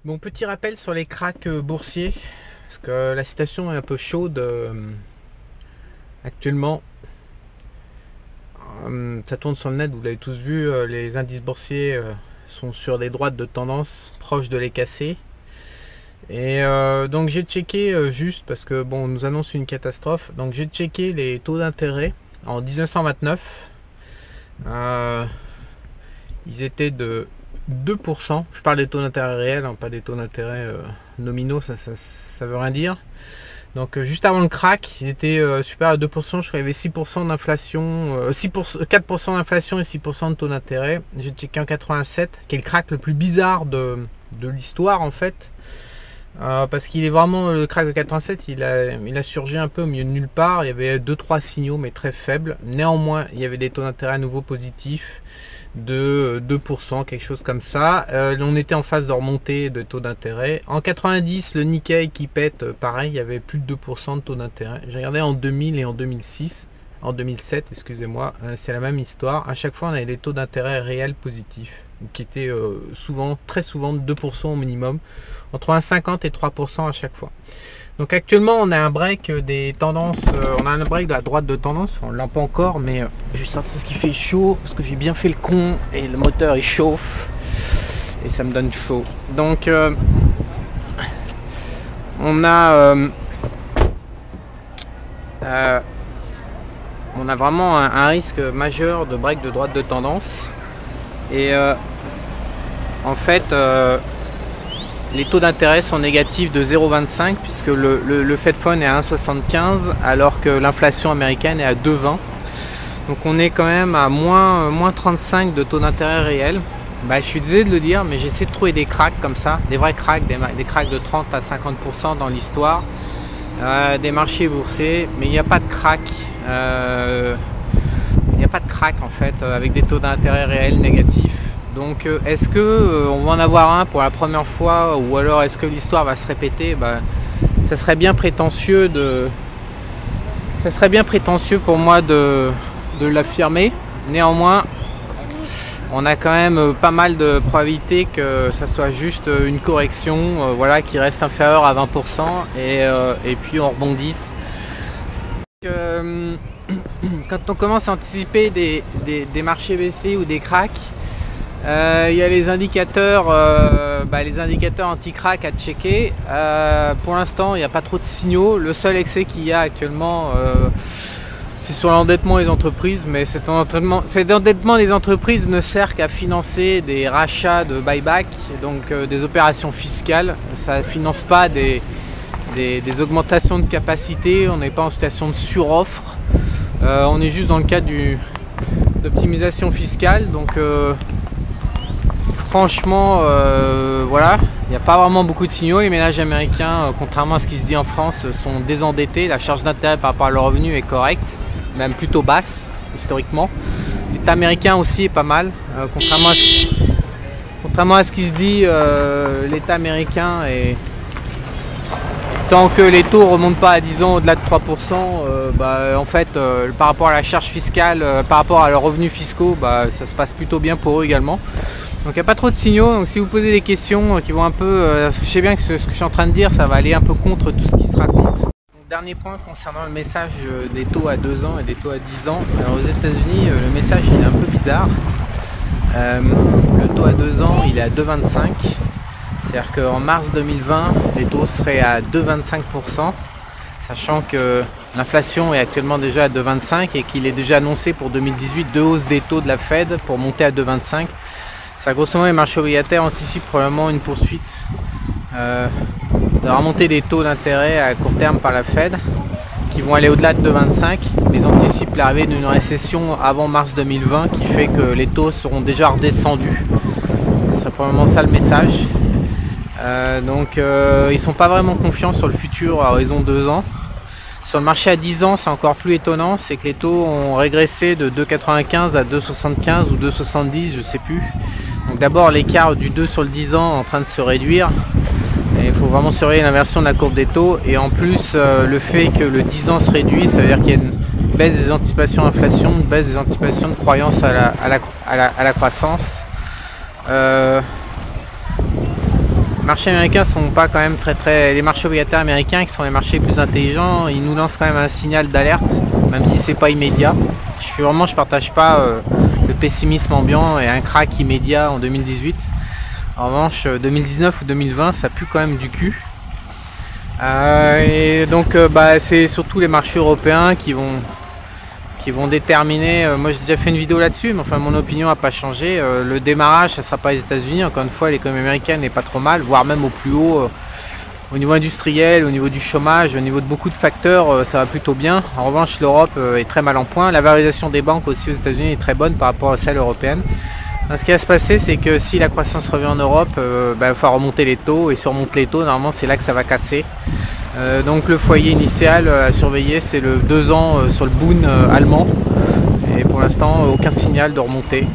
Bon, petit rappel sur les cracks boursiers, parce que la situation est un peu chaude actuellement. Ça tourne sur le net, vous l'avez tous vu, les indices boursiers sont sur des droites de tendance proches de les casser. Et donc j'ai checké juste parce que bon, on nous annonce une catastrophe. Donc j'ai checké les taux d'intérêt en 1929. Ils étaient de 2%. Je parle des taux d'intérêt réels, hein, pas des taux d'intérêt nominaux, ça veut rien dire. Donc juste avant le crack, ils étaient supérieurs à 2%, je crois qu'il y avait 6% d'inflation, 4% d'inflation et 6% de taux d'intérêt. J'ai checké en 87, qui est le crack le plus bizarre de l'histoire en fait. Parce qu'il est vraiment, le crack de 87, il a surgi un peu au milieu de nulle part. Il y avait 2-3 signaux mais très faibles. Néanmoins, il y avait des taux d'intérêt à nouveau positifs de 2%, quelque chose comme ça. On était en phase de remontée de taux d'intérêt. En 90, le Nikkei qui pète, pareil, il y avait plus de 2% de taux d'intérêt. J'ai regardé en 2000 et en 2006, en 2007, excusez-moi, c'est la même histoire. À chaque fois, on avait des taux d'intérêt réels positifs, qui étaient très souvent de 2% au minimum, entre 1,50 et 3% à chaque fois. Donc actuellement on a un break des tendances, on a un break de la droite de tendance, on l'a pas encore, mais je vais sortir ce qui fait chaud parce que j'ai bien fait le con et le moteur il chauffe et ça me donne chaud. Donc on a vraiment un risque majeur de break de droite de tendance et en fait les taux d'intérêt sont négatifs de 0,25 puisque le Fed Fund est à 1,75 alors que l'inflation américaine est à 2,20. Donc on est quand même à moins 35 de taux d'intérêt réel. Je suis désolé de le dire, mais j'essaie de trouver des cracks comme ça, des vrais cracks, des cracks de 30 à 50% dans l'histoire des marchés boursiers, mais il n'y a pas de crack. Il n'y a pas de crack en fait avec des taux d'intérêt réels négatifs. Donc est-ce que on va en avoir un pour la première fois ou alors est-ce que l'histoire va se répéter? Ça serait bien prétentieux pour moi de l'affirmer. Néanmoins, on a quand même pas mal de probabilité que ça soit juste une correction voilà, qui reste inférieure à 20% et puis on rebondisse. Quand on commence à anticiper des marchés baissiers ou des cracks, il y a les indicateurs anti-crack à checker. Pour l'instant, il n'y a pas trop de signaux. Le seul excès qu'il y a actuellement, c'est sur l'endettement des entreprises, mais cet endettement des entreprises ne sert qu'à financer des rachats de buyback, donc des opérations fiscales. Ça ne finance pas des augmentations de capacité. On n'est pas en situation de suroffre. On est juste dans le cadre d'optimisation fiscale. Donc franchement, voilà, il n'y a pas vraiment beaucoup de signaux. Les ménages américains, contrairement à ce qui se dit en France, sont désendettés. La charge d'intérêt par rapport à leur revenu est correcte, même plutôt basse, historiquement. L'État américain aussi est pas mal. Contrairement à ce qui se dit, l'État américain est... Tant que les taux ne remontent pas à 10 ans au-delà de 3%, en fait, par rapport à la charge fiscale, par rapport à leurs revenus fiscaux, ça se passe plutôt bien pour eux également. Donc il n'y a pas trop de signaux, donc si vous posez des questions qui vont un peu... je sais bien que ce que je suis en train de dire, ça va aller un peu contre tout ce qui se raconte. Donc, dernier point concernant le message des taux à 2 ans et des taux à 10 ans. Alors aux États-Unis, le message il est un peu bizarre. Le taux à 2 ans, il est à 2,25. C'est-à-dire qu'en mars 2020, les taux seraient à 2,25%, sachant que l'inflation est actuellement déjà à 2,25 et qu'il est déjà annoncé pour 2018 deux hausses des taux de la Fed pour monter à 2,25. Ça, grosso modo, les marchés obligataires anticipent probablement une poursuite de la remontée des taux d'intérêt à court terme par la Fed, qui vont aller au-delà de 2,25, mais ils anticipent l'arrivée d'une récession avant mars 2020 qui fait que les taux seront déjà redescendus. C'est probablement ça le message. Donc ils sont pas vraiment confiants sur le futur à horizon 2 ans. Sur le marché à 10 ans, c'est encore plus étonnant, c'est que les taux ont régressé de 2,95 à 2,75 ou 2,70, je sais plus. Donc d'abord l'écart du 2 sur le 10 ans est en train de se réduire. Et il faut vraiment surveiller l'inversion de la courbe des taux. Et en plus, le fait que le 10 ans se réduit, ça veut dire qu'il y a une baisse des anticipations d'inflation, une baisse des anticipations de croyance à la croissance. marchés américains sont pas quand même très... Les marchés obligataires américains, qui sont les marchés plus intelligents, ils nous lancent quand même un signal d'alerte, même si c'est pas immédiat. Je partage pas le pessimisme ambiant et un crack immédiat en 2018. En revanche, 2019 ou 2020, ça pue quand même du cul. Et donc c'est surtout les marchés européens qui vont déterminer. Moi j'ai déjà fait une vidéo là-dessus, mais enfin mon opinion n'a pas changé. Le démarrage, ça ne sera pas les États-Unis. Encore une fois, l'économie américaine n'est pas trop mal, voire même au plus haut. Au niveau industriel, au niveau du chômage, au niveau de beaucoup de facteurs, ça va plutôt bien. En revanche, l'Europe est très mal en point. La valorisation des banques aussi aux États-Unis est très bonne par rapport à celle européenne. Ce qui va se passer, c'est que si la croissance revient en Europe, il va falloir remonter les taux, et si on remonte les taux, normalement c'est là que ça va casser. Donc le foyer initial à surveiller, c'est le 2 ans sur le Bund allemand, et pour l'instant aucun signal de remontée.